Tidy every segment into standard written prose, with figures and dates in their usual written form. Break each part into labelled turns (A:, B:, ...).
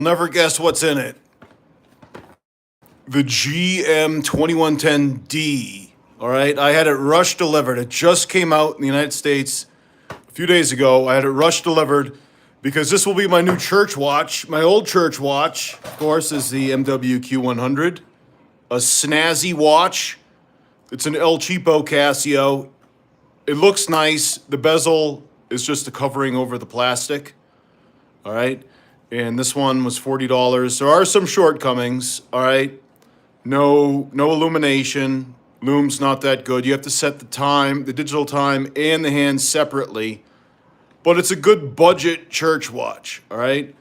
A: never guess what's in it. The GM-2110D. All right, I had it rush delivered. It just came out in the United States a few days ago. I had it rush delivered because this will be my new church watch. My old church watch, of course, is the MWQ-100, a snazzy watch. It's an El Cheapo Casio. It looks nice. The bezel is just a covering over the plastic. All right, and this one was $40. There are some shortcomings. All right, no illumination. Lume's not that good. You have to set the time, the digital time, and the hands separately. But it's a good budget church watch, all right?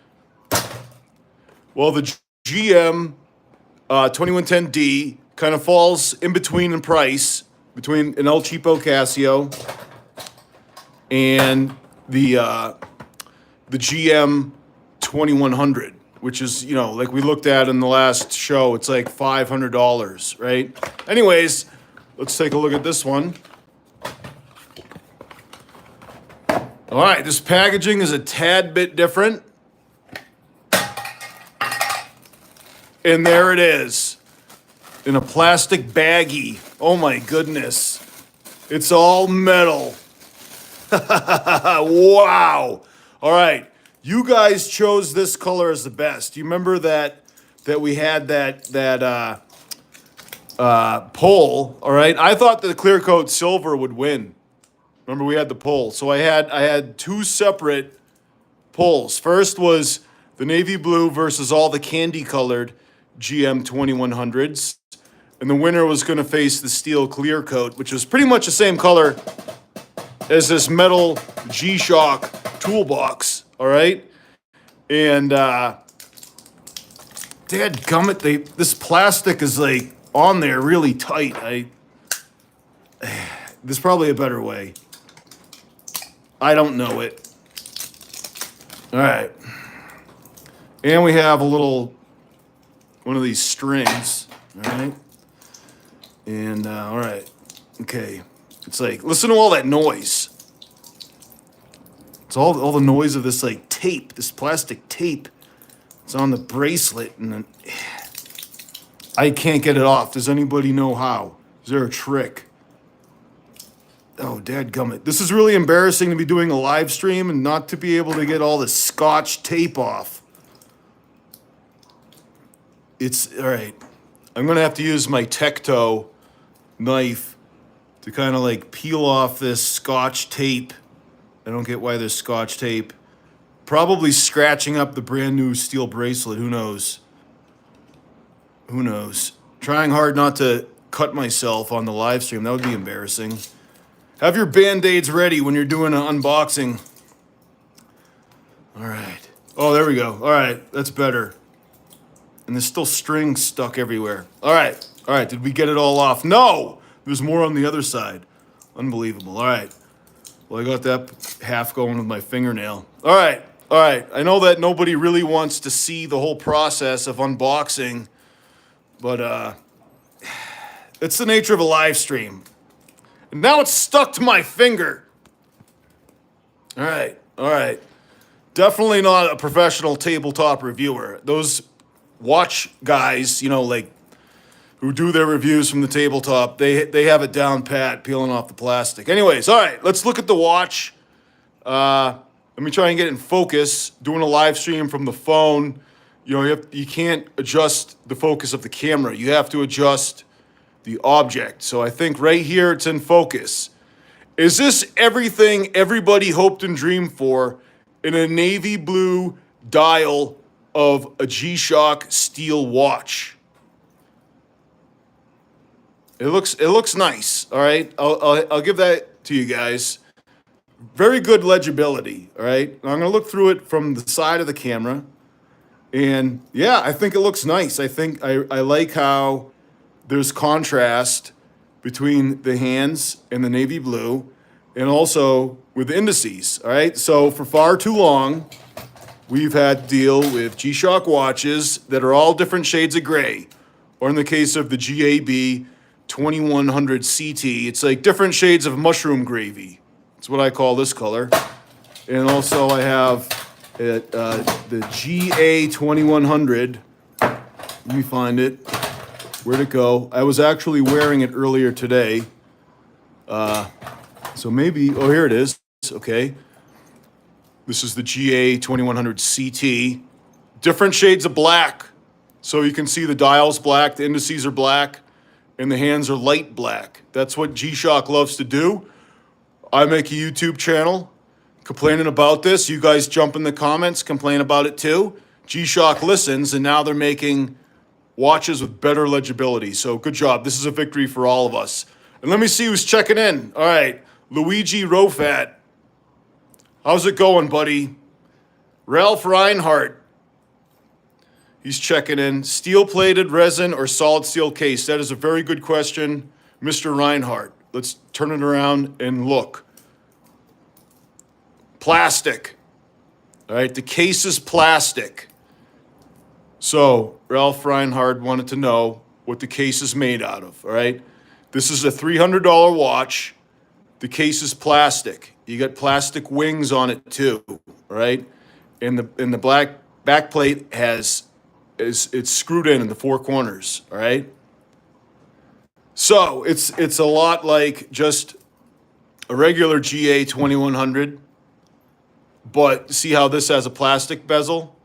A: Well, the GM 2110D kind of falls in between in price, between an El Cheapo Casio and the GM 2100, which is, you know, like we looked at in the last show, it's like $500, right? Anyways, let's take a look at this one. All right, this packaging is a tad bit different. And there it is, in a plastic baggie. Oh my goodness. It's all metal. Wow. All right, you guys chose this color as the best. You remember that we had that poll, all right? I thought the clear coat silver would win. Remember, we had the poll. So I had two separate polls. First was the navy blue versus all the candy-colored GM 2100s. And the winner was going to face the steel clear coat, which was pretty much the same color as this metal G-Shock toolbox, all right? And dadgummit, this plastic is like on there really tight. There's probably a better way. I don't know it. All right. And we have one of these strings, all right? And, all right, okay. It's like, listen to all that noise. It's all the noise of this, like, tape, this plastic tape. It's on the bracelet, and then, I can't get it off. Does anybody know how? Is there a trick? Oh, dadgummit. This is really embarrassing to be doing a live stream and not to be able to get all the Scotch tape off. It's, all right. I'm going to have to use my Tecto knife to kind of like peel off this Scotch tape. I don't get why there's Scotch tape. Probably scratching up the brand new steel bracelet. Who knows? Who knows? Trying hard not to cut myself on the live stream. That would be embarrassing. Have your Band-Aids ready when you're doing an unboxing. All right. Oh, there we go. All right, that's better. And there's still string stuck everywhere. All right. All right, did we get it all off? No! There's more on the other side. Unbelievable. All right. Well, I got that half going with my fingernail. All right. All right. I know that nobody really wants to see the whole process of unboxing, but it's the nature of a live stream. And now it's stuck to my finger. All right. All right. Definitely not a professional tabletop reviewer. Those watch guys, you know, like who do their reviews from the tabletop, they have it down pat, peeling off the plastic. Anyways, all right, let's look at the watch. Let me try and get it in focus. Doing a live stream from the phone, you know, you can't adjust the focus of the camera. You have to adjust the object. So I think right here it's in focus. Is this everything everybody hoped and dreamed for in a navy blue dial of a G-Shock steel watch? It looks nice, all right? I'll give that to you guys. Very good legibility, all right? I'm going to look through it from the side of the camera. And yeah, I think it looks nice. I think I like how there's contrast between the hands and the navy blue and also with the indices, all right? So for far too long, we've had to deal with G-Shock watches that are all different shades of gray. Or in the case of the GAB 2100 CT, it's like different shades of mushroom gravy. That's what I call this color. And also I have at the GA-2100. Let me find it. Where'd it go? I was actually wearing it earlier today. So maybe, oh, here it is. Okay. This is the GA-2100 CT. Different shades of black. So you can see the dial's black, the indices are black, and the hands are light black. That's what G-Shock loves to do. I make a YouTube channel complaining about this. You guys jump in the comments, complain about it too. G-Shock listens, and now they're making watches with better legibility. So good job. This is a victory for all of us. And let me see who's checking in. All right, Luigi Rofat. How's it going, buddy? Ralph Reinhardt. He's checking in. Steel-plated resin or solid steel case? That is a very good question, Mr. Reinhardt. Let's turn it around and look. Plastic. All right, the case is plastic. So Ralph Reinhardt wanted to know what the case is made out of, all right? This is a $300 watch. The case is plastic. You got plastic wings on it too, all right? And the black back plate it's screwed in the four corners, all right? So it's a lot like just a regular GA-2100, but see how this has a plastic bezel,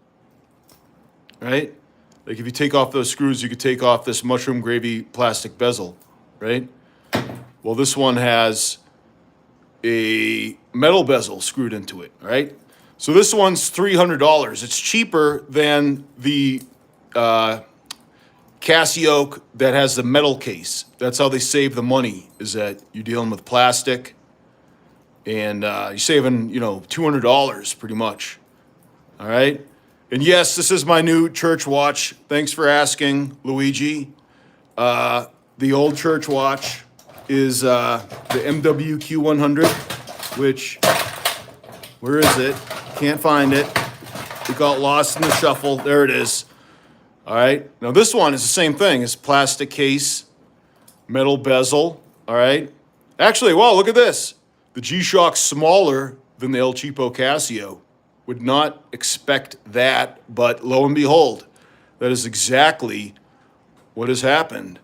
A: right? Like if you take off those screws, you could take off this mushroom gravy plastic bezel, right? Well, this one has a metal bezel screwed into it, right? So this one's $300. It's cheaper than the Casio that has the metal case. That's how they save the money, is that you're dealing with plastic and you're saving, $200 pretty much. All right. And yes, this is my new church watch. Thanks for asking, Luigi. The old church watch is the MWQ100, which, where is it? Can't find it. It got lost in the shuffle. There it is. All right. Now this one is the same thing. It's plastic case, metal bezel. All right. Actually, wow, look at this. The G-Shock's smaller than the El Cheapo Casio. Would not expect that, but lo and behold, that is exactly what has happened.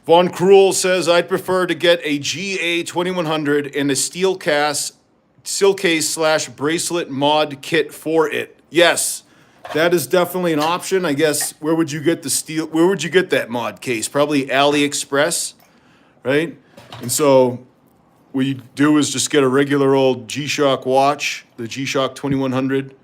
A: Von Krull says, I'd prefer to get a GA-2100 and a steel case / bracelet mod kit for it. Yes, that is definitely an option. I guess, where would you get that mod case? Probably AliExpress, right? And so what you do is just get a regular old G-Shock watch, the G-Shock 2100,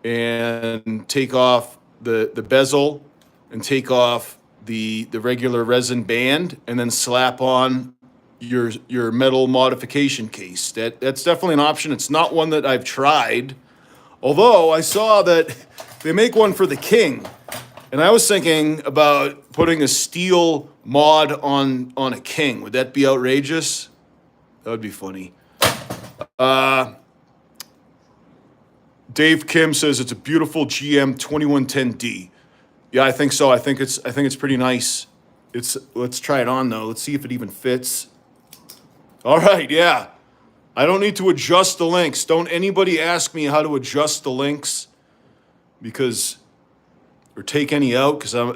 A: and take off the bezel and take off the regular resin band, and then slap on your metal modification case. That's definitely an option. It's not one that I've tried, although I saw that they make one for the King, and I was thinking about putting a steel mod on a King. Would that be outrageous? That would be funny. Dave Kim says it's a beautiful GM-2110D. Yeah, I think so. I think it's pretty nice. Let's try it on though. Let's see if it even fits. All right, yeah. I don't need to adjust the links. Don't anybody ask me how to adjust the links or take any out, because I'm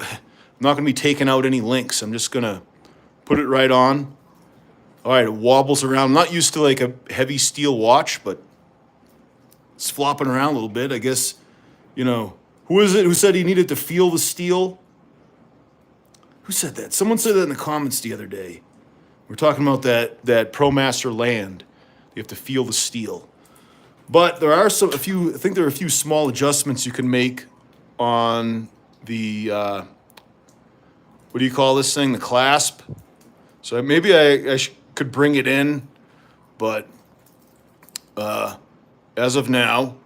A: not going to be taking out any links. I'm just going to put it right on. All right, it wobbles around. I'm not used to like a heavy steel watch, but it's flopping around a little bit. I guess, who is it who said he needed to feel the steel? Who said that? Someone said that in the comments the other day. We're talking about that ProMaster land. You have to feel the steel. But there are I think there are a few small adjustments you can make on the, what do you call this thing? The clasp. So maybe I could bring it in, but as of now,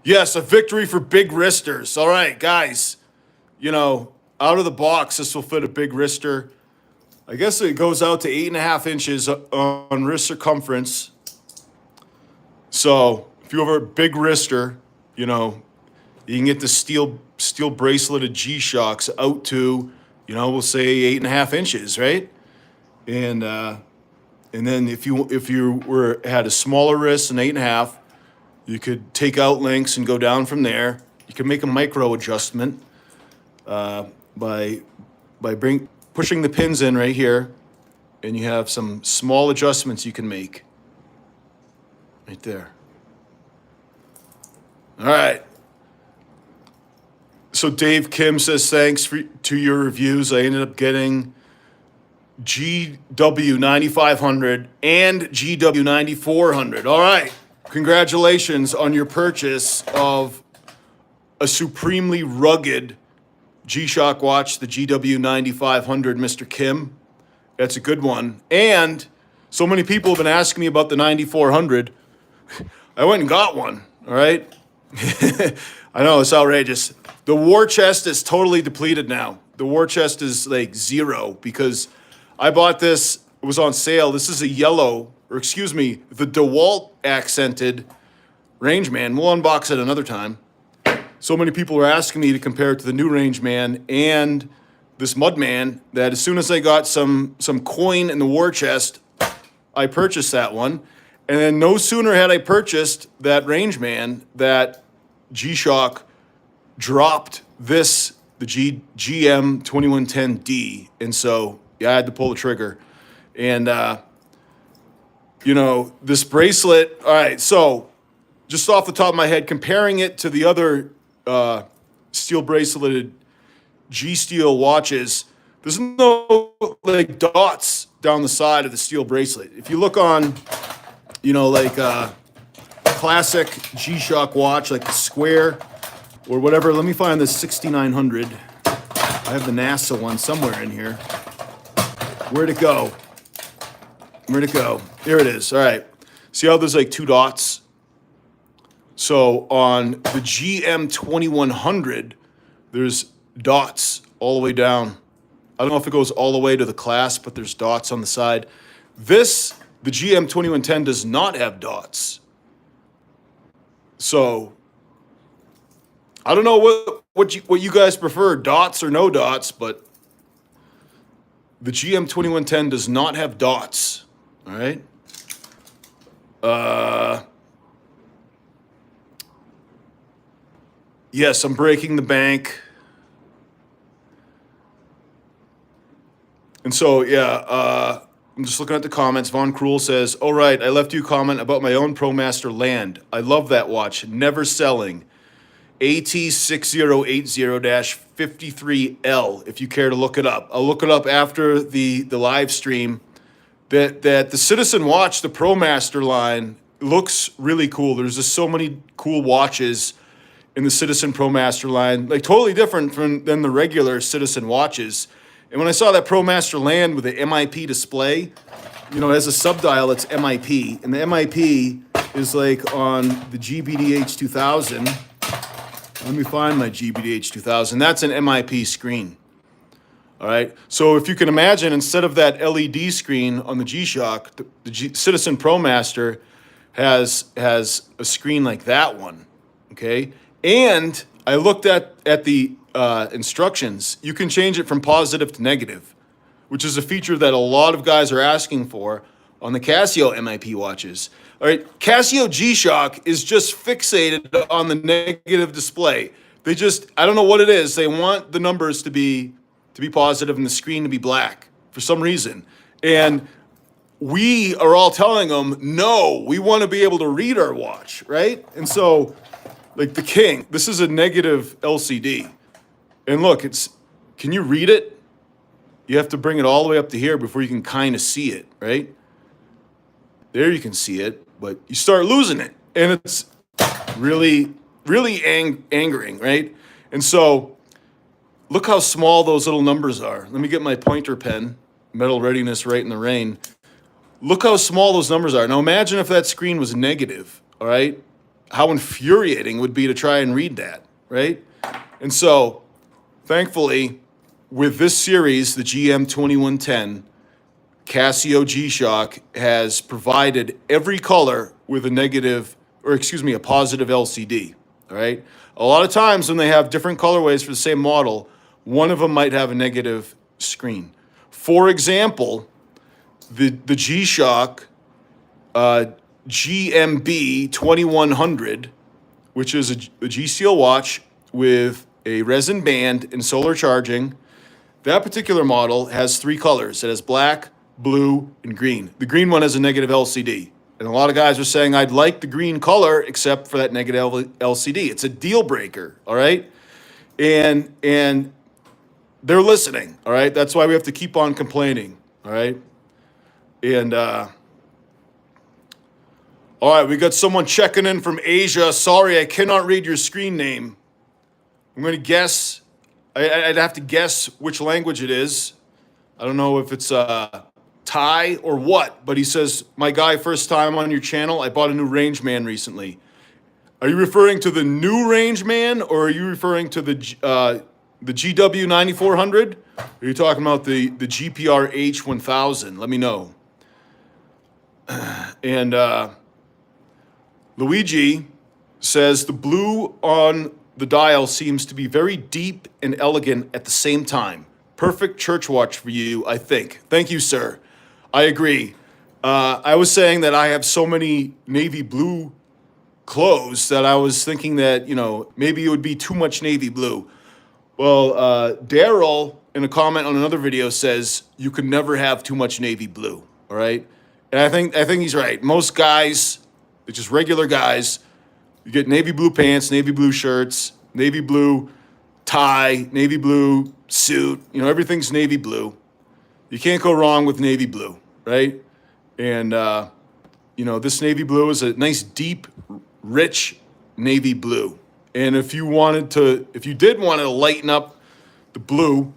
A: yes, a victory for big wristers. All right, guys, out of the box, this will fit a big wrister. I guess it goes out to 8.5 inches on wrist circumference. So if you have a big wrister, you can get the steel braceleted G-Shocks out to, we'll say 8.5 inches, right? And then if you had a smaller wrist, an 8.5, You could take out links and go down from there. You can make a micro adjustment by pushing the pins in right here, and you have some small adjustments you can make right there. All right. So Dave Kim says, thanks to your reviews. I ended up getting GW-9500 and GW-9400. All right. Congratulations on your purchase of a supremely rugged G-Shock watch, the GW-9500, Mr. Kim. That's a good one. And so many people have been asking me about the 9400. I went and got one, all right? I know, it's outrageous. The war chest is totally depleted now. The war chest is like 0 because I bought this, it was on sale. This is a yellow, or excuse me, the DeWalt accented Rangeman. We'll unbox it another time. So many people are asking me to compare it to the new Rangeman and this Mudman that as soon as I got some coin in the war chest, I purchased that one. And then no sooner had I purchased that Rangeman that G-Shock dropped this, the GM-2110D. And so, yeah, I had to pull the trigger. And, you know, this bracelet, all right, so just off the top of my head, comparing it to the other steel braceleted G-Steel watches, there's no, like, dots down the side of the steel bracelet. If you look on, you know, like a classic G-Shock watch, like the Square or whatever. Let me find this 6900. I have the NASA one somewhere in here. Where'd it go? Where'd it go? Here it is. All right. See how there's like 2 dots? So on the GM-2100, there's dots all the way down. I don't know if it goes all the way to the clasp, but there's dots on the side. This, the GM-2110 does not have dots. So I don't know what you guys prefer, dots or no dots, but the GM-2110 does not have dots. All right. Yes, I'm breaking the bank. And so, yeah, I'm just looking at the comments. Von Krull says, "Oh, right, I left you a comment about my own ProMaster Land. I love that watch. Never selling. AT6080-53L, if you care to look it up. I'll look it up after the live stream. That the Citizen watch, the ProMaster line, looks really cool. There's just so many cool watches in the Citizen ProMaster line, like totally different than the regular Citizen watches. And when I saw that ProMaster Land with the MIP display, you know, as a subdial, it's MIP. And the MIP is like on the GBDH 2000. Let me find my GBDH 2000. That's an MIP screen. All right. So if you can imagine, instead of that LED screen on the G-Shock, the Citizen ProMaster has a screen like that one. Okay. And I looked at the instructions. You can change it from positive to negative, which is a feature that a lot of guys are asking for on the Casio MIP watches. All right, Casio G-Shock is just fixated on the negative display. They just, I don't know what it is. They want the numbers to be positive and the screen to be black for some reason. And we are all telling them, no, we want to be able to read our watch, right? And so, like the King, this is a negative LCD. And look, can you read it? You have to bring it all the way up to here before you can kind of see it, right? There you can see it, but you start losing it. And it's really, really angering, right? And so look how small those little numbers are. Let me get my pointer pen, metal readiness right in the rain. Look how small those numbers are. Now imagine if that screen was negative, all right? How infuriating it would be to try and read that, right? And so, thankfully, with this series, the GM-2110, Casio G-Shock has provided every color with a positive LCD, all right? A lot of times when they have different colorways for the same model, one of them might have a negative screen. For example, the G-Shock GMB-2110, which is a G-Seal watch with a resin band and solar charging. That particular model has 3 colors. It has black, blue, and green. The green one has a negative LCD. And a lot of guys are saying, I'd like the green color except for that negative LCD. It's a deal breaker, all right? And they're listening, all right? That's why we have to keep on complaining, all right? And, all right, we got someone checking in from Asia. Sorry, I cannot read your screen name. I'm going to guess. I'd have to guess which language it is. I don't know if it's Thai or what, but he says, my guy, first time on your channel, I bought a new Rangeman recently. Are you referring to the new Rangeman, or are you referring to the GW-9400? Or are you talking about the GPR H1000? Let me know. And Luigi says, the blue on the dial seems to be very deep and elegant at the same time. Perfect church watch for you, I think. Thank you, sir. I agree. I was saying that I have so many navy blue clothes that I was thinking that, you know, maybe it would be too much navy blue. Well, Daryl, in a comment on another video, says you could never have too much navy blue, all right? And I think he's right. Most guys, they're just regular guys, you get navy blue pants, navy blue shirts, navy blue tie, navy blue suit. You know, everything's navy blue. You can't go wrong with navy blue, right? And, you know, this navy blue is a nice, deep, rich navy blue. And if you did want to lighten up the blue,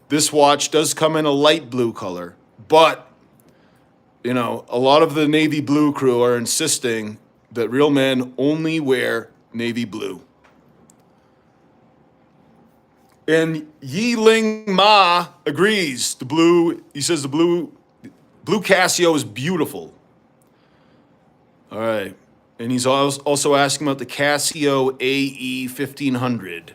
A: this watch does come in a light blue color. But, you know, a lot of the navy blue crew are insisting that real men only wear navy blue. And Yi Ling Ma agrees. He says the blue Casio is beautiful. All right. And he's also asking about the Casio AE 1500.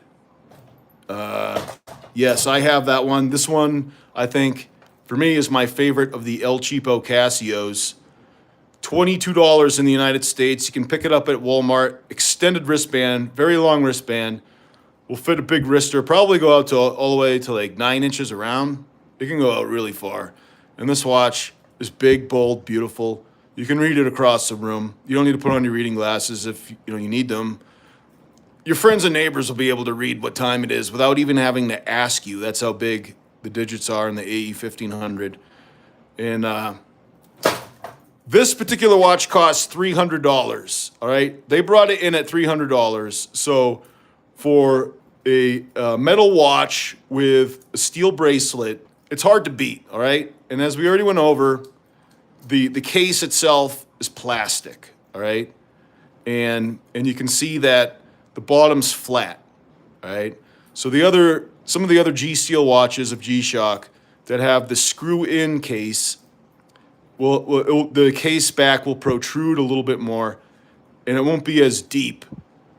A: Yes, I have that one. This one, I think, for me, is my favorite of the El Cheapo Casios. $22 in the United States. You can pick it up at Walmart. Extended wristband, very long wristband. Will fit a big wrister. Probably go out to all the way to like 9 inches around. It can go out really far. And this watch is big, bold, beautiful. You can read it across the room. You don't need to put on your reading glasses if you need them. Your friends and neighbors will be able to read what time it is without even having to ask you. That's how big the digits are in the AE 1500. And this particular watch costs $300. All right, they brought it in at $300. So for a metal watch with a steel bracelet, it's hard to beat. All right, and as we already went over, the case itself is plastic. All right, and you can see that the bottom's flat. All right, so some of the other G-Steel watches of G-Shock that have the screw-in case, the case back will protrude a little bit more, and it won't be as deep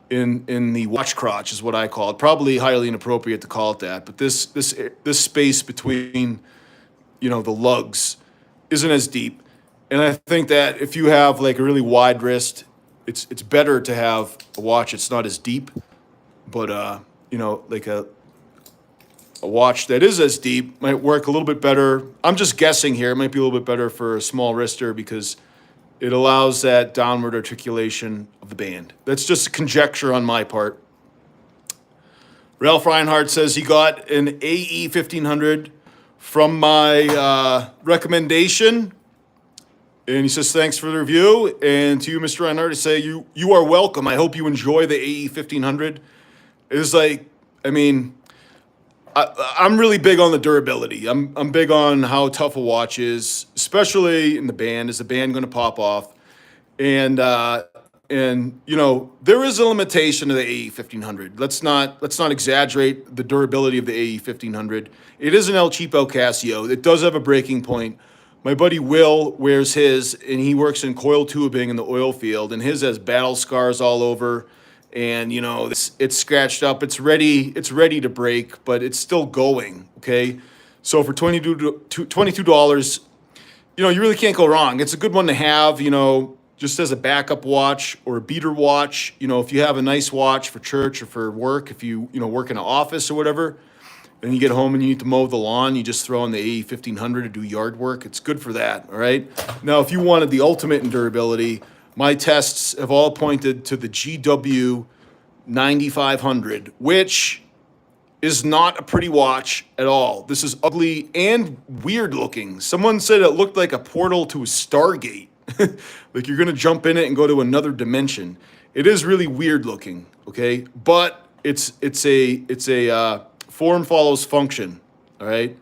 A: in the watch crotch, is what I call it. Probably highly inappropriate to call it that, but this space between, the lugs isn't as deep. And I think that if you have like a really wide wrist, it's better to have a watch that's not as deep, but like a watch that is as deep might work a little bit better. I'm just guessing here. It might be a little bit better for a small wrister because it allows that downward articulation of the band. That's just conjecture on my part. Ralph Reinhardt says he got an AE 1500 from my recommendation. And he says, thanks for the review. And to you, Mr. Reinhardt, I say, you are welcome. I hope you enjoy the AE 1500. It's like, I'm really big on the durability. I'm big on how tough a watch is, especially in the band. Is the band going to pop off? And there is a limitation to the AE 1500. Let's not exaggerate the durability of the AE 1500. It is an El Cheapo Casio. It does have a breaking point. My buddy Will wears his, and he works in coil tubing in the oil field, and his has battle scars all over. And it's scratched up. It's ready to break, but it's still going. Okay, so for $22, you really can't go wrong. It's a good one to have. just as a backup watch or a beater watch. You know, if you have a nice watch for church or for work, if you work in an office or whatever, and you get home and you need to mow the lawn, you just throw on the AE 1500 to do yard work. It's good for that, all right? Now, if you wanted the ultimate in durability, my tests have all pointed to the GW-9500, which is not a pretty watch at all. This is ugly and weird looking. Someone said it looked like a portal to a Stargate. Like you're gonna jump in it and go to another dimension. It is really weird looking, okay? But it's a form follows function, all right?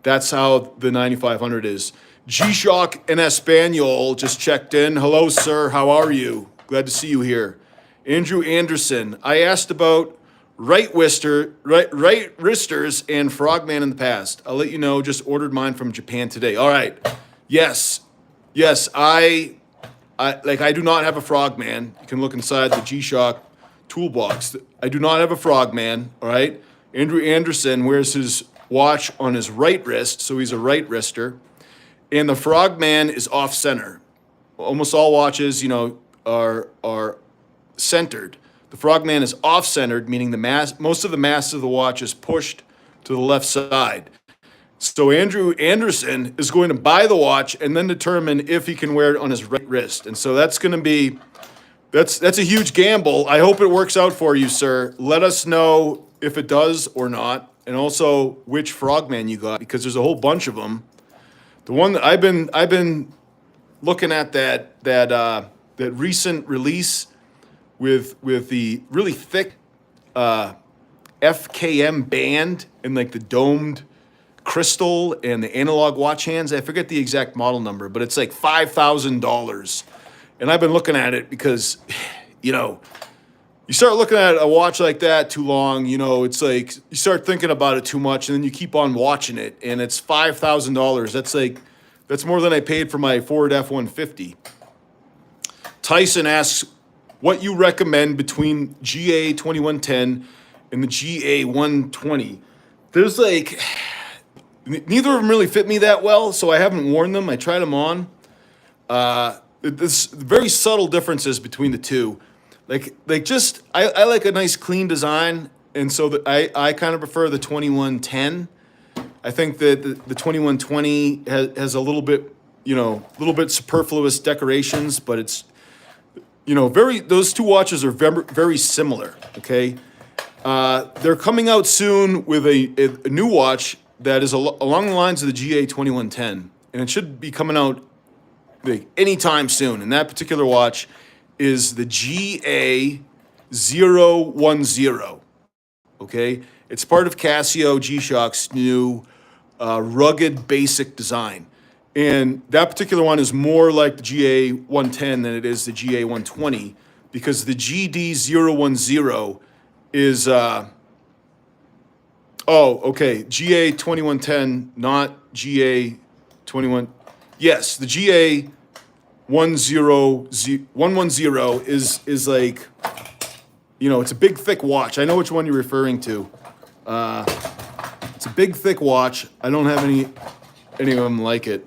A: That's how the 9500 is. G-Shock in Espanol just checked in. Hello, sir. How are you? Glad to see you here. Andrew Anderson. I asked about right wristers and Frogman in the past. I'll let you know. Just ordered mine from Japan today. All right. Yes. I do not have a Frogman. You can look inside the G-Shock toolbox. I do not have a Frogman. All right. Andrew Anderson wears his watch on his right wrist, so he's a right wrister. And the Frogman is off center. Almost all watches, are centered. The Frogman is off centered, meaning most of the mass of the watch is pushed to the left side. So Andrew Anderson is going to buy the watch and then determine if he can wear it on his right wrist. And so that's going to be that's a huge gamble. I hope it works out for you, sir. Let us know if it does or not, and also which Frogman you got, because there's a whole bunch of them. The one that I've been looking at that recent release with the really thick FKM band and like the domed crystal and the analog watch hands. I forget the exact model number, but it's like $5,000. And I've been looking at it because, you start looking at a watch like that too long, it's like you start thinking about it too much, and then you keep on watching it, and it's $5,000. That's more than I paid for my Ford F-150. Tyson asks what you recommend between GA-2110 and the GA-120. There's neither of them really fit me that well, so I haven't worn them. I tried them on. There's very subtle differences between the two. I like a nice clean design, and so I kind of prefer the 2110. I think that the 2120 has a little bit superfluous decorations, but it's those two watches are very, very similar. Okay, they're coming out soon with a new watch that is along the lines of the GA-2110, and it should be coming out anytime soon. And that particular watch is the GA-010, okay? It's part of Casio G-Shock's new rugged basic design. And that particular one is more like the GA-110 than it is the GA-120, because the GD-010 is, GA-2110, not GA-21. Yes, the GA-110 is like, it's a big, thick watch. I know which one you're referring to. It's a big, thick watch. I don't have any of them like it.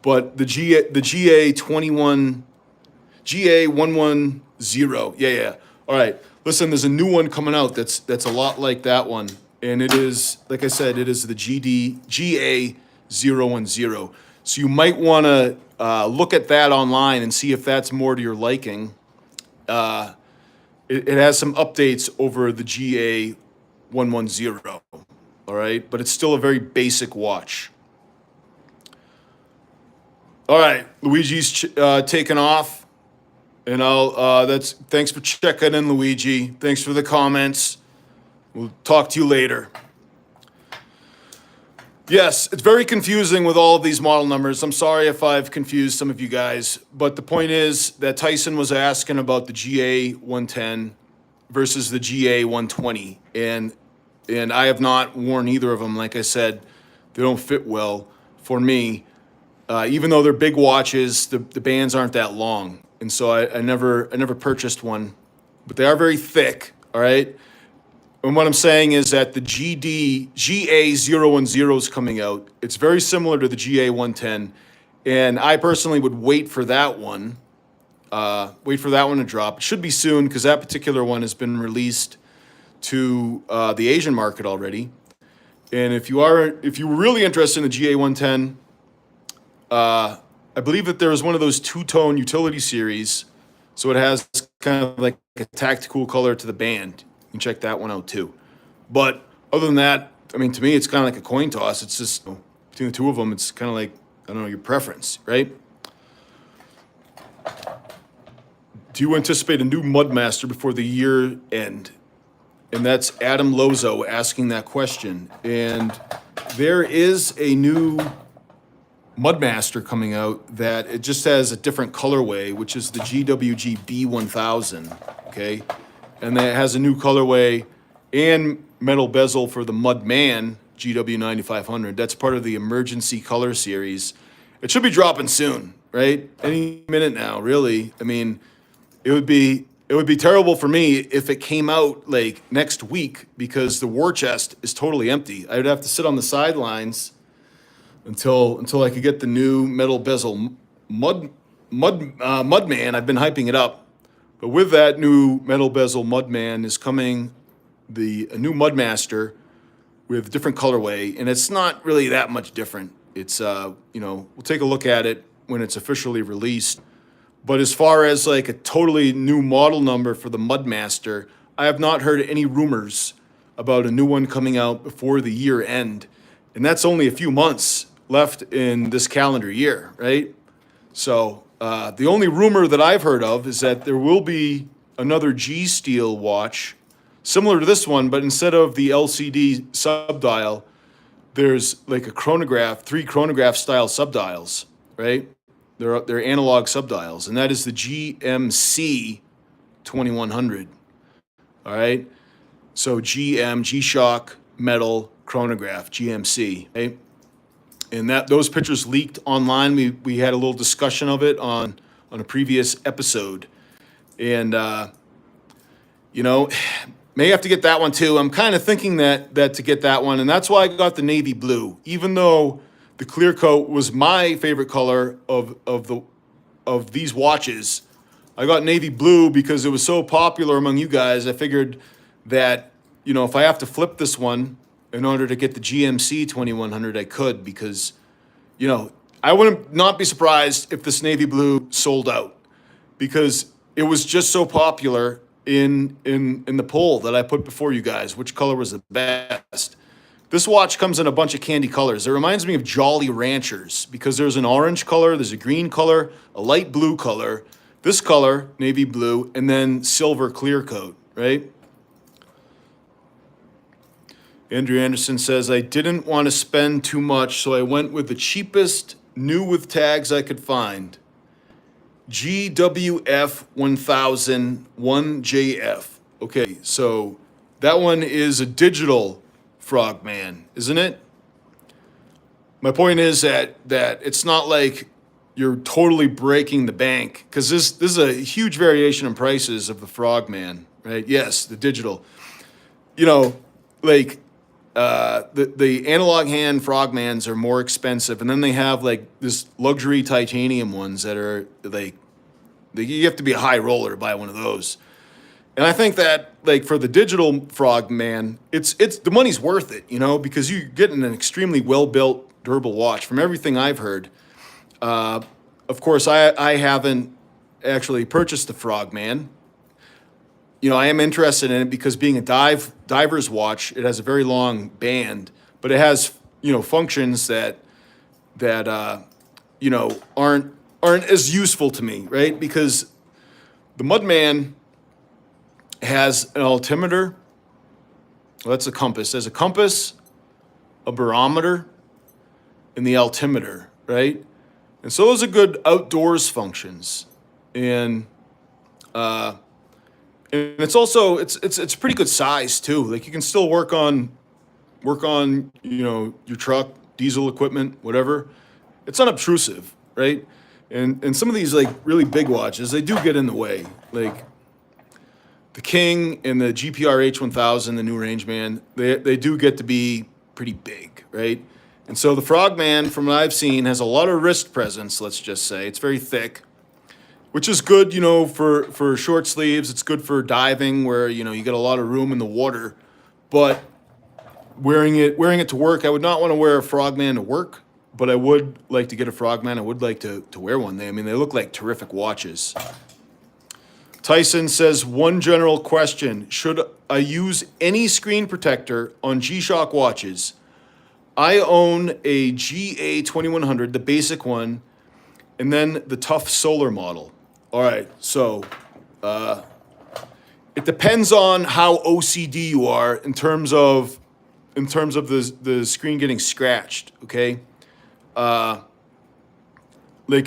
A: But the GA-110, yeah. All right. Listen, there's a new one coming out that's a lot like that one. And it is, like I said, it is the GA-010. So you might want to look at that online and see if that's more to your liking. It has some updates over the GA-110, all right? But it's still a very basic watch. All right, Luigi's taken off, and thanks for checking in, Luigi. Thanks for the comments. We'll talk to you later. Yes, it's very confusing with all of these model numbers. I'm sorry if I've confused some of you guys, but the point is that Tyson was asking about the GA-110 versus the GA-120, and I have not worn either of them. Like I said, they don't fit well for me. Even though they're big watches, the bands aren't that long, and so I never purchased one. But they are very thick. All right. And what I'm saying is that the GA-010 is coming out. It's very similar to the GA-110, and I personally would wait for that one Wait for that one to drop. It should be soon because that particular one has been released to the Asian market already. And if you were really interested in the GA-110, I believe that there is one of those two-tone utility series, so it has kind of like a tactical color to the band. You can check that one out too. But other than that, I mean, to me, it's kind of like a coin toss. It's just, between the two of them, it's kind of like, I don't know, your preference, right? Do you anticipate a new Mudmaster before the year end? And that's Adam Lozo asking that question. And there is a new Mudmaster coming out that it just has a different colorway, which is the GWG B1000, okay? And that has a new colorway and metal bezel for the Mudman GW-9500. That's part of the Emergency Color Series. It should be dropping soon, right? Any minute now, really. I mean, it would be terrible for me if it came out like next week because the war chest is totally empty. I would have to sit on the sidelines until I could get the new metal bezel Mudman. I've been hyping it up, but with that new metal bezel Mudman is coming a new Mudmaster with different colorway, and it's not really that much different. It's we'll take a look at it when it's officially released. But as far as like a totally new model number for the Mudmaster, I have not heard any rumors about a new one coming out before the year end. And that's only a few months left in this calendar year, right? So the only rumor that I've heard of is that there will be another G-Steel watch similar to this one, but instead of the LCD subdial, there's like a chronograph, 3 chronograph style subdials, right? They're analog subdials, and that is the GMC-2100. All right, so G-Shock metal chronograph, GMC. Okay? And those pictures leaked online. We had a little discussion of it on a previous episode, and may have to get that one too. I'm kind of thinking that to get that one, and that's why I got the navy blue, even though the clear coat was my favorite color of these watches. I got navy blue because it was so popular among you guys. I figured that, if I have to flip this one in order to get the GMC 2100, I could, because, I wouldn't not be surprised if this navy blue sold out, because it was just so popular in the poll that I put before you guys, which color was the best. This watch comes in a bunch of candy colors. It reminds me of Jolly Ranchers because there's an orange color, there's a green color, a light blue color, this color, navy blue, and then silver clear coat, right? Andrew Anderson says, I didn't want to spend too much, so I went with the cheapest new with tags I could find. GWF 1001JF. Okay, so that one is a digital Frogman, isn't it? My point is that it's not like you're totally breaking the bank, because this is a huge variation in prices of the Frogman, right? Yes, the digital. The analog hand Frogmans are more expensive, and then they have like this luxury titanium ones that are like you have to be a high roller to buy one of those. And I think that, like, for the digital Frogman, it's the money's worth it, because you're getting an extremely well-built, durable watch. From everything I've heard, of course, I haven't actually purchased the Frogman. I am interested in it because being a diver's watch, it has a very long band, but it has, functions that aren't as useful to me, right? Because the Mudman has an altimeter. Well, that's a compass. There's a compass, a barometer, and the altimeter, right? And so those are good outdoors functions. And it's also it's pretty good size too. Like you can still work on your truck, diesel equipment, whatever. It's unobtrusive, right? And some of these like really big watches, they do get in the way. Like the King and the GPR H1000, the new Rangeman, they do get to be pretty big, right? And so the Frogman, from what I've seen, has a lot of wrist presence, let's just say. It's very thick. which is good, for short sleeves. It's good for diving where, you get a lot of room in the water. But wearing it to work, I would not want to wear a Frogman to work, but I would like to get a Frogman. I would like to wear one. They look like terrific watches. Tyson says, one general question. Should I use any screen protector on G-Shock watches? I own a GA-2100, the basic one, and then the Tough Solar model. All right, so it depends on how OCD you are in terms of the screen getting scratched. Okay, like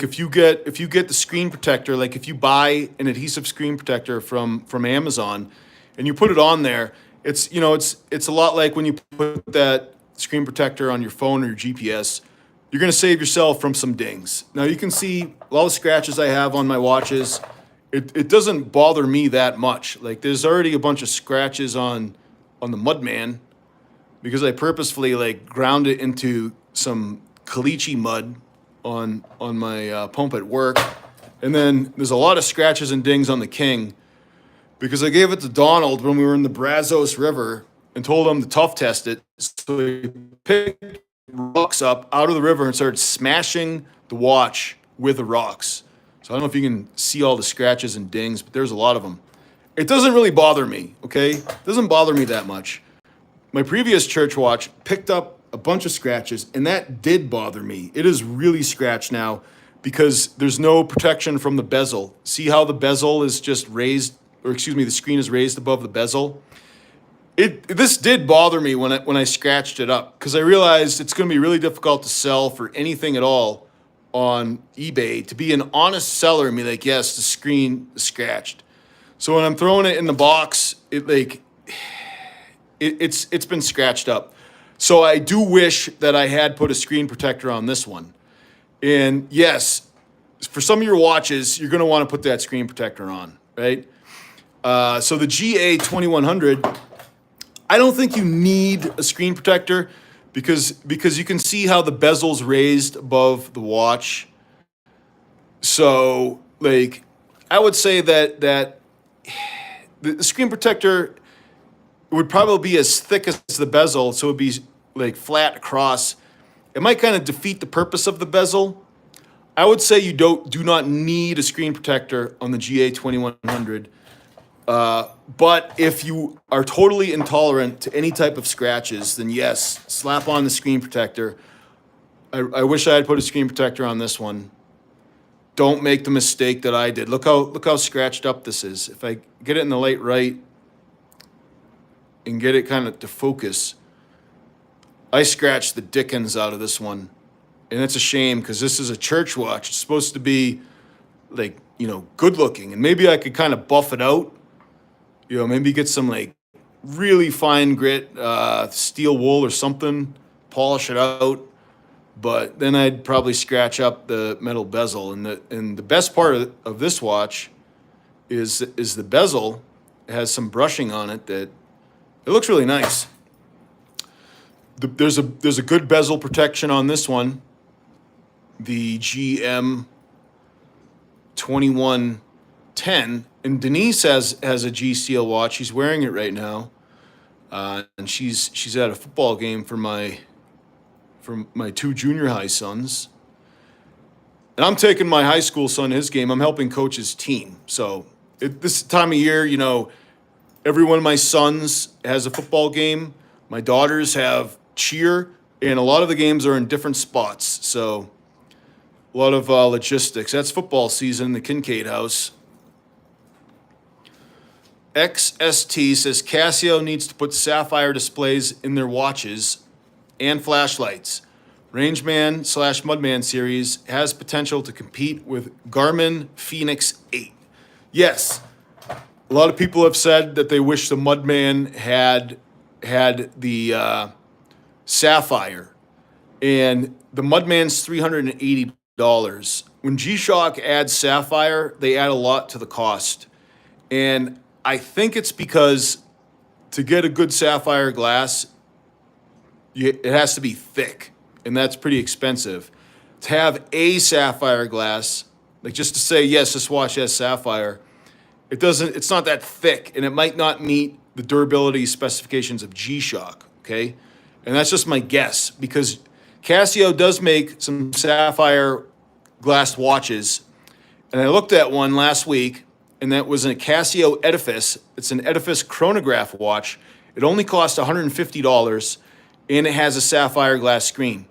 A: if you get the screen protector, like if you buy an adhesive screen protector from Amazon, and you put it on there, it's a lot like when you put that screen protector on your phone or your GPS. You're going to save yourself from some dings. Now you can see all the scratches I have on my watches. It doesn't bother me that much. Like there's already a bunch of scratches on the Mudman because I purposefully like ground it into some caliche mud on my pump at work. And then there's a lot of scratches and dings on the King because I gave it to Donald when we were in the Brazos River and told him to tough test it. So he picked rocks up out of the river and started smashing the watch with the rocks. So I don't know if you can see all the scratches and dings, but there's a lot of them. It doesn't really bother me, okay? It doesn't bother me that much. My previous church watch picked up a bunch of scratches, and that did bother me. It is really scratched now because there's no protection from the bezel. See how the bezel is just raised, or excuse me, the screen is raised above the bezel? This did bother me when I scratched it up because I realized it's going to be really difficult to sell for anything at all on eBay. To be an honest seller and be like, yes, the screen is scratched. So when I'm throwing it in the box, it's been scratched up. So I do wish that I had put a screen protector on this one. And yes, for some of your watches, you're going to want to put that screen protector on, right? So the GA-2100. I don't think you need a screen protector because you can see how the bezel's raised above the watch. So, like, I would say that the screen protector would probably be as thick as the bezel, so it would be like flat across. It might kind of defeat the purpose of the bezel. I would say you do not need a screen protector on the GA-2100. But if you are totally intolerant to any type of scratches, then yes, slap on the screen protector. I wish I had put a screen protector on this one. Don't make the mistake that I did. Look how scratched up this is. If I get it in the light right and get it kind of to focus, I scratched the dickens out of this one. And it's a shame because this is a church watch. It's supposed to be like, good looking. And maybe I could kind of buff it out. Maybe get some like really fine grit steel wool or something, polish it out. But then I'd probably scratch up the metal bezel. And the best part of this watch is the bezel. It has some brushing on it that it looks really nice. There's a good bezel protection on this one. The GM-2110. And Denise has a G Steel watch. She's wearing it right now, and she's at a football game for my two junior high sons. And I'm taking my high school son to his game. I'm helping coach his team. So this time of year, every one of my sons has a football game. My daughters have cheer, and a lot of the games are in different spots. So a lot of logistics. That's football season in the Kincaid house. XST says Casio needs to put sapphire displays in their watches and flashlights. Rangeman/Mudman series has potential to compete with Garmin Fenix 8. Yes, a lot of people have said that they wish the Mudman had the sapphire, and the Mudman's $380. When G-Shock adds sapphire, they add a lot to the cost, and I think it's because to get a good sapphire glass, it has to be thick, and that's pretty expensive. To have a sapphire glass Like just to say, yes, this watch has sapphire, it's not that thick, and it might not meet the durability specifications of G-Shock, okay? And that's just my guess, because Casio does make some sapphire glass watches, and I looked at one last week, and that was a Casio Edifice. It's an Edifice chronograph watch. It only cost $150, and it has a sapphire glass screen.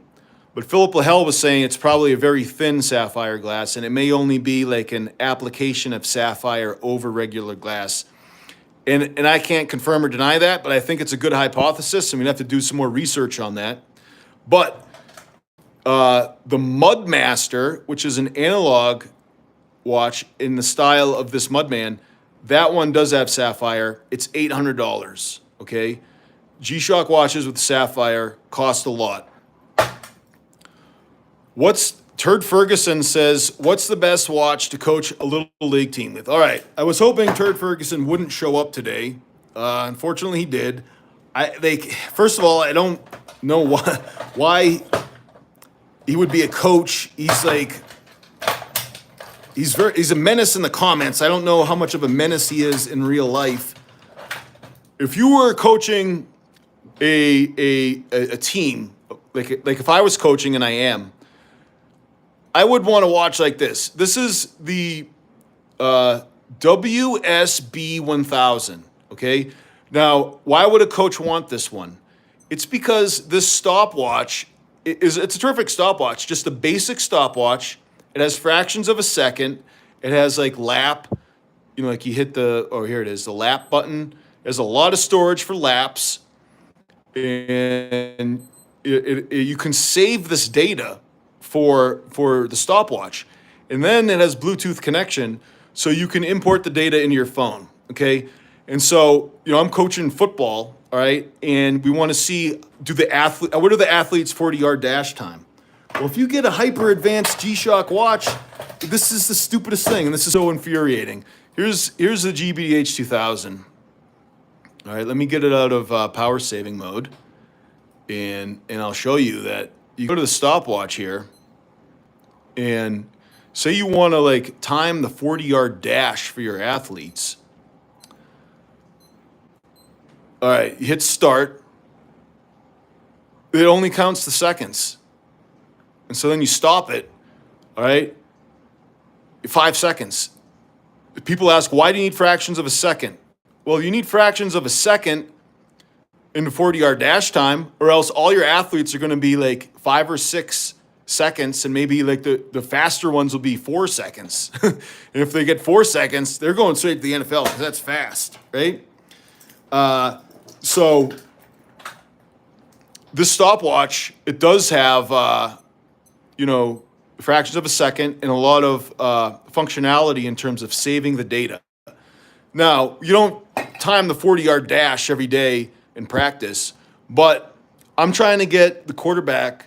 A: But Philip Lahell was saying it's probably a very thin sapphire glass, and it may only be like an application of sapphire over regular glass. And I can't confirm or deny that, but I think it's a good hypothesis, and we'd have to do some more research on that. But the Mudmaster, which is an analog watch in the style of this Mudman, that one does have sapphire. It's $800, okay? G-Shock watches with sapphire cost a lot. Turd Ferguson says, what's the best watch to coach a little league team with? All right, I was hoping Turd Ferguson wouldn't show up today. Unfortunately, he did. First of all, I don't know why he would be a coach. He's a menace in the comments. I don't know how much of a menace he is in real life. If you were coaching a team, like if I was coaching, and I am, I would want to watch like this. This is the WSB 1000, okay? Now, why would a coach want this one? It's because this stopwatch, it's a terrific stopwatch, just a basic stopwatch. It has fractions of a second. It has like lap, like you hit here it is, the lap button. There's a lot of storage for laps. And you can save this data for the stopwatch. And then it has Bluetooth connection, so you can import the data into your phone, okay? And so, I'm coaching football, all right? And we want to see, what are the athletes' 40-yard dash time? Well, if you get a hyper-advanced G-Shock watch, this is the stupidest thing, and this is so infuriating. Here's the GBH2000. All right, let me get it out of power saving mode, and I'll show you that. You go to the stopwatch here, and say you want to time the 40-yard dash for your athletes. All right, you hit start. It only counts the seconds. And so then you stop it, all right? 5 seconds. People ask, why do you need fractions of a second? Well, you need fractions of a second in the 40-yard dash time, or else all your athletes are going to be 5 or 6 seconds, and maybe the faster ones will be 4 seconds. And if they get 4 seconds, they're going straight to the NFL because that's fast, right? So this stopwatch, it does have, fractions of a second and a lot of functionality in terms of saving the data. Now, you don't time the 40-yard dash every day in practice, but I'm trying to get the quarterback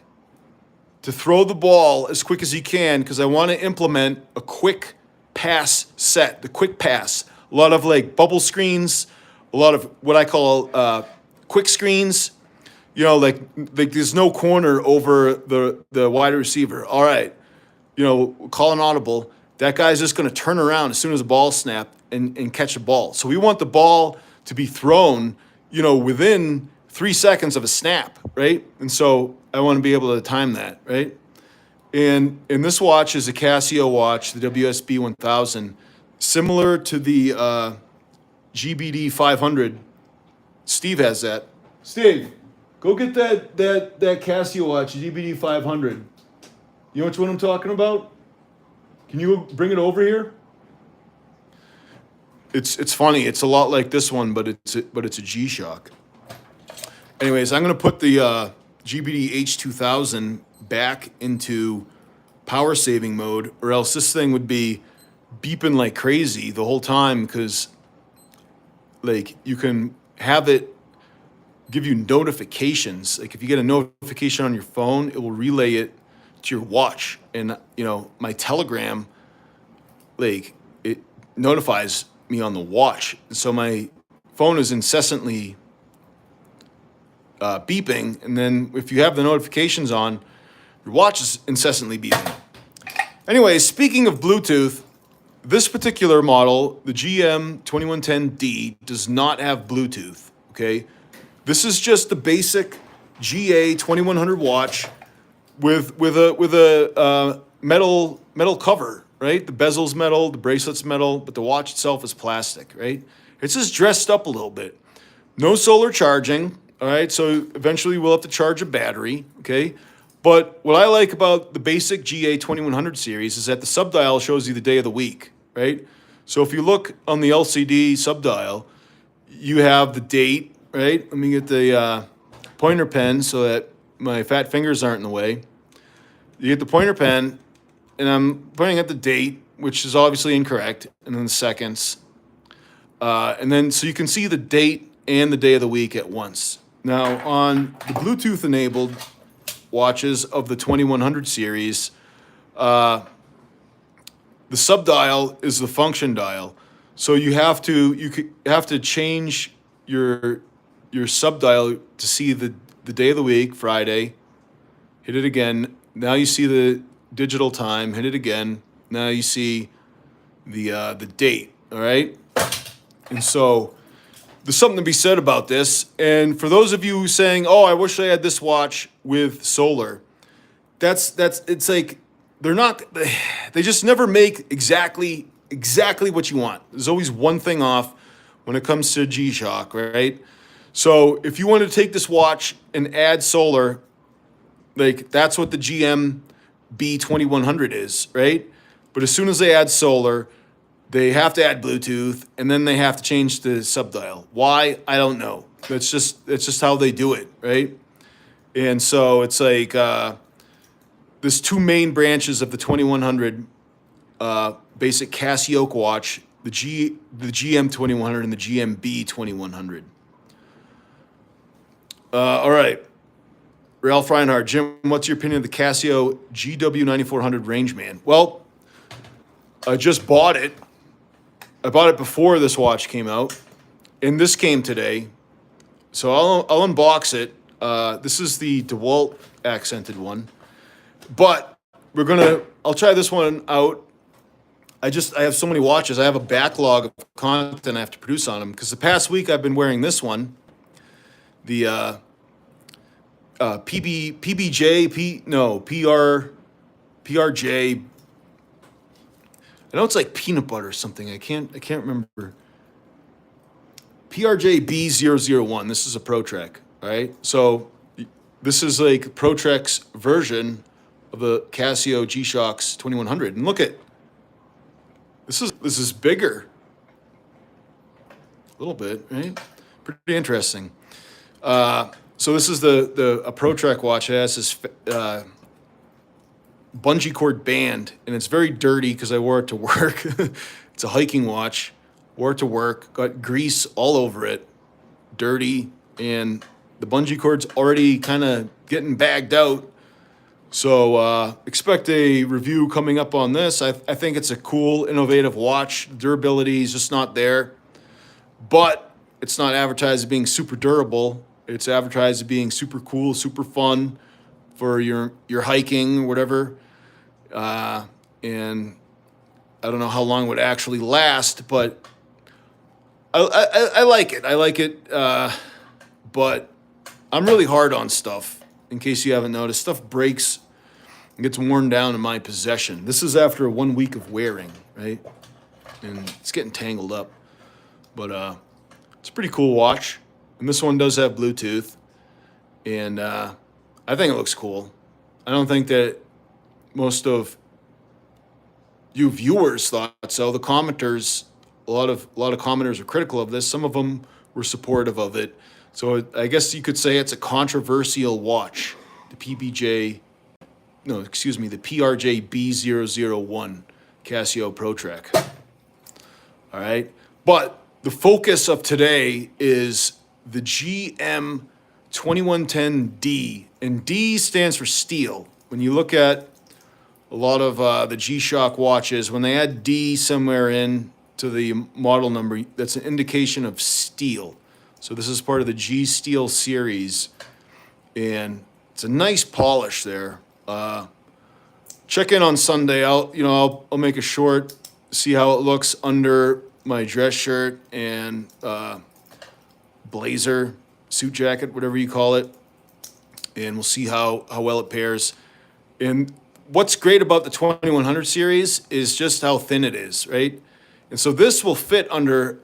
A: to throw the ball as quick as he can because I want to implement a quick pass set, the quick pass. A lot of bubble screens, a lot of what I call quick screens. There's no corner over the wide receiver. All right, call an audible. That guy's just going to turn around as soon as the ball snapped and catch the ball. So we want the ball to be thrown, within 3 seconds of a snap, right? And so I want to be able to time that, right? And this watch is a Casio watch, the WSB 1000, similar to the GBD 500. Steve has that. Steve, go get that Casio watch, GBD 500. You know which one I'm talking about? Can you bring it over here? It's funny. It's a lot like this one, but it's a G-Shock. Anyways, I'm gonna put the GBD H2000 back into power saving mode, or else this thing would be beeping like crazy the whole time because you can have it give you notifications. If you get a notification on your phone, it will relay it to your watch. And my Telegram, it notifies me on the watch. So my phone is incessantly beeping, and then if you have the notifications on, your watch is incessantly beeping. Anyway, speaking of Bluetooth, this particular model, the GM-2110D, does not have Bluetooth, okay? This is just the basic GA-2100 watch with a metal cover, right? The bezel's metal, the bracelet's metal, but the watch itself is plastic, right? It's just dressed up a little bit. No solar charging, all right? So eventually we'll have to charge a battery, okay? But what I like about the basic GA-2100 series is that the subdial shows you the day of the week, right? So if you look on the LCD subdial, you have the date, right? Let me get the pointer pen so that my fat fingers aren't in the way. You get the pointer pen, and I'm pointing at the date, which is obviously incorrect, and then the seconds. And then so you can see the date and the day of the week at once. Now, on the Bluetooth-enabled watches of the 2100 series, the subdial is the function dial. So you have to change your subdial to see the day of the week, Friday. Hit it again. Now you see the digital time. Hit it again. Now you see the date. All right. And so there's something to be said about this. And for those of you saying, "Oh, I wish I had this watch with solar," that's it's like they just never make exactly what you want. There's always one thing off when it comes to G-Shock, right? So if you want to take this watch and add solar, like that's what the GM B2100 is, right? But as soon as they add solar, they have to add Bluetooth, and then they have to change the subdial. Why? I don't know. It's just how they do it, right? And so it's like there's two main branches of the 2100 basic Casio watch: the GM2100 and the GMB2100. All right, Ralph Reinhardt, Jim, what's your opinion of the Casio GW9400 Rangeman? Well, I just bought it. I bought it before this watch came out, and this came today. So I'll unbox it. This is the DeWalt accented one, but I'll try this one out. I have so many watches. I have a backlog of content I have to produce on them because the past week I've been wearing this one, the PRJ. I know it's like peanut butter or something. I can't remember. PRJ B001. This is a ProTrek, all right? So this is like ProTrek's version of the Casio G-Shock's 2100. And look at this is bigger. A little bit, right? Pretty interesting. So this is a ProTrek watch. It has this bungee cord band, and it's very dirty because I wore it to work. It's a hiking watch. Wore it to work, got grease all over it, dirty, and the bungee cord's already kind of getting bagged out. So expect a review coming up on this. I think it's a cool, innovative watch. Durability is just not there, but it's not advertised as being super durable. It's advertised as being super cool, super fun for your hiking or whatever. And I don't know how long it would actually last, but I like it. I like it, but I'm really hard on stuff. In case you haven't noticed, stuff breaks and gets worn down in my possession. This is after 1 week of wearing, right? And it's getting tangled up. But it's a pretty cool watch. And this one does have Bluetooth. And I think it looks cool. I don't think that most of you viewers thought so. The commenters, a lot of commenters are critical of this. Some of them were supportive of it. So I guess you could say it's a controversial watch. The PRJ B001 Casio ProTrek. All right. But the focus of today is the GM-2110D. And D stands for steel. When you look at a lot of the G-Shock watches, when they add D somewhere in to the model number, that's an indication of steel. So this is part of the G Steel series, and it's a nice polish there. check in on Sunday. I'll make a short, see how it looks under my dress shirt and blazer, suit jacket, whatever you call it, and we'll see how well it pairs. And what's great about the 2100 series is just how thin it is, right? And so this will fit under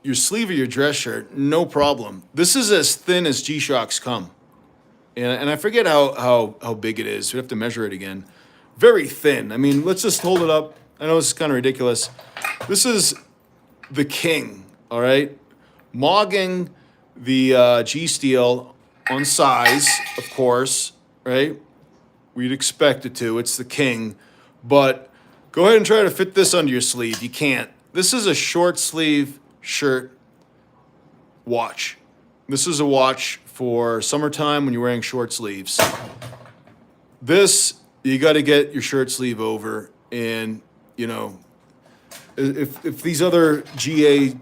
A: your sleeve of your dress shirt, no problem. This is as thin as G-Shocks come. And I forget how big it is. We have to measure it again. Very thin. I mean, let's just hold it up. I know this is kind of ridiculous. This is the king, all right? Mogging the G-Steel on size, of course, right? We'd expect it to. It's the king. But go ahead and try to fit this under your sleeve. You can't. This is a short sleeve shirt watch. This is a watch for summertime when you're wearing short sleeves. This, you got to get your shirt sleeve over. And, you know, if these other GA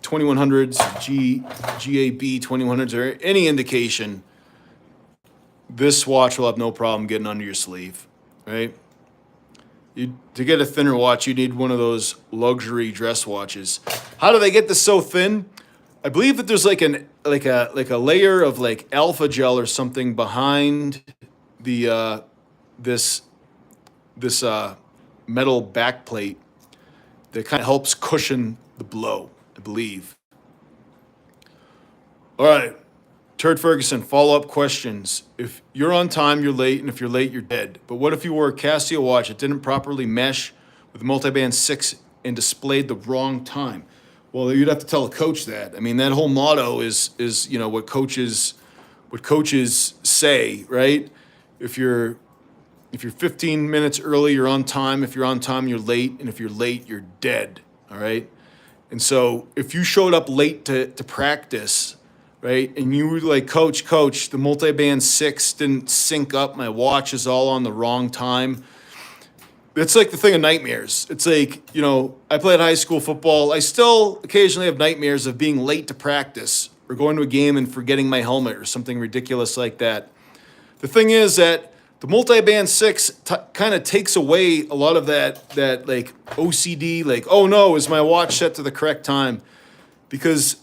A: 2100s, GAB 2100s are any indication, this watch will have no problem getting under your sleeve, right? To get a thinner watch, you need one of those luxury dress watches. How do they get this so thin? I believe that there's like a layer of like alpha gel or something behind the this metal back plate that kind of helps cushion the blow, I believe. All right. Turd Ferguson, follow-up questions. If you're on time, you're late, and if you're late, you're dead. But what if you wore a Casio watch that didn't properly mesh with multiband 6 and displayed the wrong time? Well, you'd have to tell a coach that. I mean, that whole motto is you know what coaches say, right? If you're 15 minutes early, you're on time. If you're on time, you're late, and if you're late, you're dead. All right. And so if you showed up late to practice, right, and you were like, coach, the multiband 6 didn't sync up. My watch is all on the wrong time. It's like the thing of nightmares. It's like, you know, I played high school football. I still occasionally have nightmares of being late to practice or going to a game and forgetting my helmet or something ridiculous like that. The thing is that the multiband 6 kind of takes away a lot of that like OCD, like, oh no, is my watch set to the correct time? Because,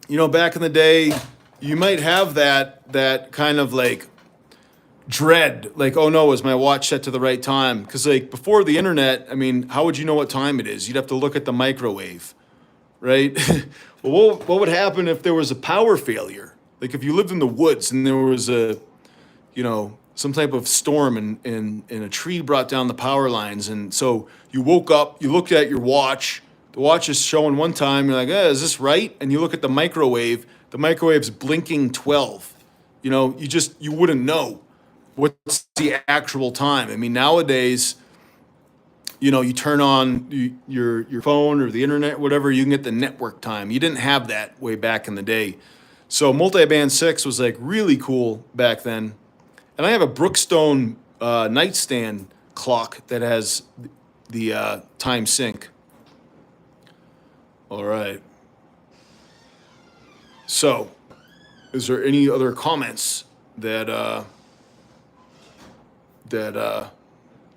A: you know, back in the day, you might have that kind of like dread, like, oh no, is my watch set to the right time? Because like before the internet, I mean, how would you know what time it is? You'd have to look at the microwave, right? Well, what would happen if there was a power failure? Like if you lived in the woods and there was some type of storm and a tree brought down the power lines, and so you woke up, you looked at your watch, the watch is showing one time, you're like, is this right? And you look at the microwave's blinking 12. You know, you wouldn't know what's the actual time. I mean, nowadays, you know, you turn on your phone or the internet, whatever, you can get the network time. You didn't have that way back in the day. So multiband 6 was like really cool back then. And I have a Brookstone nightstand clock that has the time sync. All right. So, is there any other comments that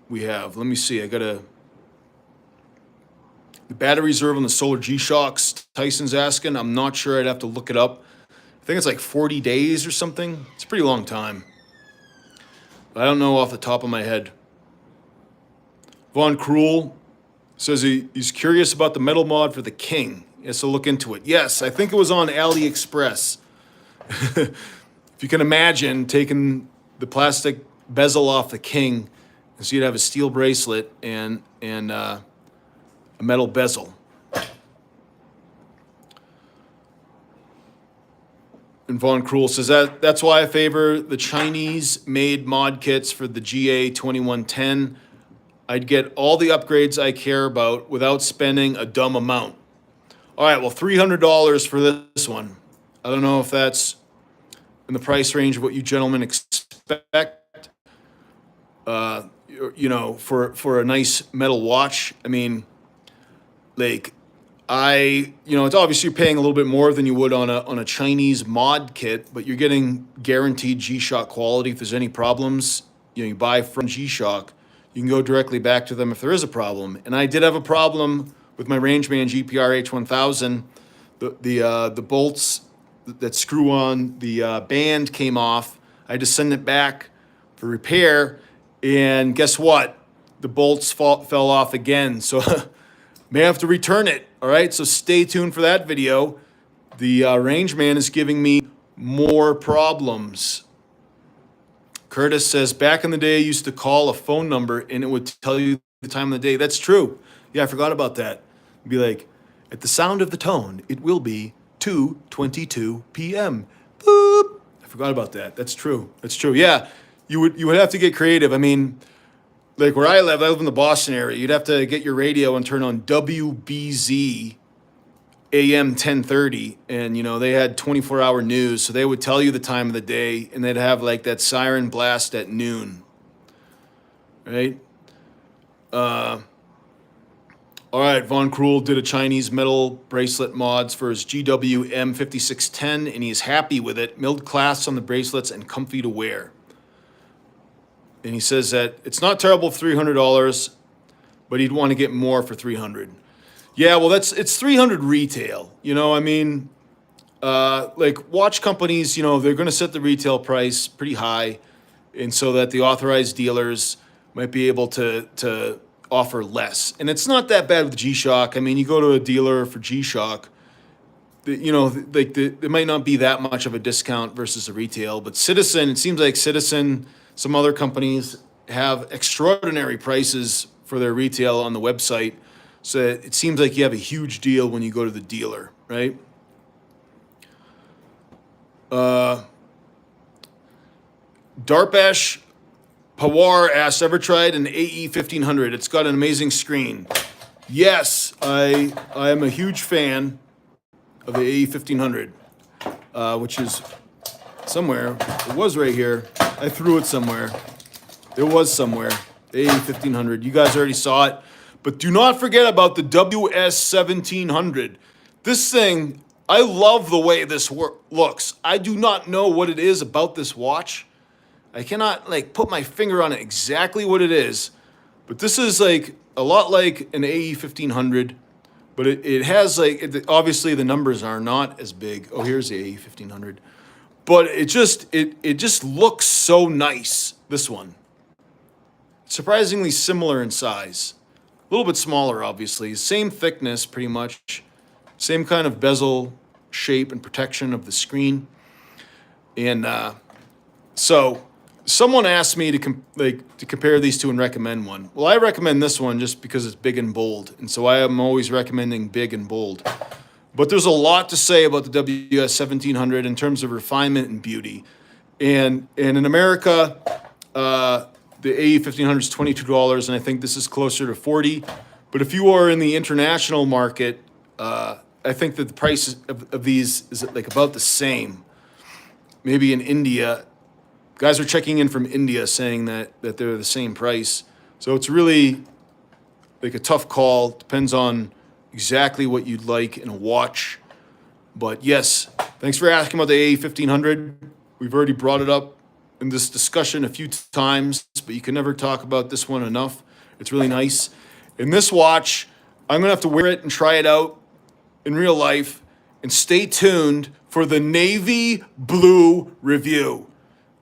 A: we have? Let me see. The battery reserve on the Solar G-Shocks, Tyson's asking. I'm not sure. I'd have to look it up. I think it's like 40 days or something. It's a pretty long time. I don't know off the top of my head. Von Cruel says he's curious about the metal mod for the King. He has to look into it. Yes, I think it was on AliExpress. If you can imagine taking the plastic bezel off the King, and so you'd have a steel bracelet and a metal bezel. And Von Cruel says that's why I favor the Chinese-made mod kits for the GA-2110. I'd get all the upgrades I care about without spending a dumb amount. All right, well, $300 for this one. I don't know if that's in the price range of what you gentlemen expect. You know, for a nice metal watch. I mean, like, it's obviously you're paying a little bit more than you would on a Chinese mod kit, but you're getting guaranteed G-Shock quality. If there's any problems, you buy from G-Shock, you can go directly back to them if there is a problem. And I did have a problem with my Rangeman GPR H1000. The bolts that screw on the band came off. I had to send it back for repair, and guess what? The bolts fell off again, so may have to return it. All right, so stay tuned for that video. The Rangeman is giving me more problems. Curtis says, back in the day, I used to call a phone number and it would tell you the time of the day. That's true. Yeah, I forgot about that. It'd be like, at the sound of the tone, it will be 2:22 p.m. Boop. I forgot about that. That's true. That's true. Yeah, you would have to get creative. I mean, like where I live in the Boston area, you'd have to get your radio and turn on WBZ AM 1030, and you know they had 24-hour news, so they would tell you the time of the day, and they'd have like that siren blast at noon, right? All right, Von Krul did a Chinese metal bracelet mods for his GW-M5610, and he's happy with it. Milled clasps on the bracelets and comfy to wear. And he says that it's not terrible for $300, but he'd want to get more for $300. Yeah, well, it's $300 retail. You know, I mean, like watch companies, you know, they're going to set the retail price pretty high, and so that the authorized dealers might be able to offer less. And it's not that bad with G-Shock. I mean, you go to a dealer for G-Shock, you know, like it might not be that much of a discount versus a retail. But Citizen, it seems like Citizen, some other companies have extraordinary prices for their retail on the website. So it seems like you have a huge deal when you go to the dealer, right? Darpesh Pawar asks, ever tried an AE 1500? It's got an amazing screen. Yes, I am a huge fan of the AE 1500, which is somewhere. It was right here. I threw it somewhere. It was somewhere. The AE 1500. You guys already saw it. But do not forget about the WS 1700. This thing, I love the way this looks. I do not know what it is about this watch. I cannot like put my finger on it exactly what it is. But this is like a lot like an AE 1500. But it has like, obviously the numbers are not as big. Oh, here's the AE 1500. But it just looks so nice, this one. Surprisingly similar in size. A little bit smaller, obviously. Same thickness, pretty much. Same kind of bezel shape and protection of the screen. And so someone asked me to compare these two and recommend one. Well, I recommend this one just because it's big and bold. And so I am always recommending big and bold. But there's a lot to say about the WS 1700 in terms of refinement and beauty. And in America, the AE 1500 is $22, and I think this is closer to $40. But if you are in the international market, I think that the price of these is like about the same. Maybe in India, guys are checking in from India saying that they're the same price. So it's really like a tough call. Depends on exactly what you'd like in a watch. But yes, thanks for asking about the AE 1500. We've already brought it up in this discussion a few times, but you can never talk about this one enough. It's really nice. In this watch, I'm going to have to wear it and try it out in real life. And stay tuned for the navy blue review.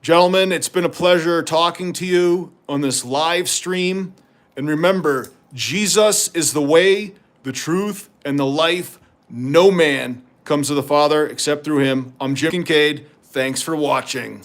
A: Gentlemen, it's been a pleasure talking to you on this live stream. And remember, Jesus is the way, the truth, and the life. No man comes to the Father except through him. I'm Jim Kincaid. Thanks for watching.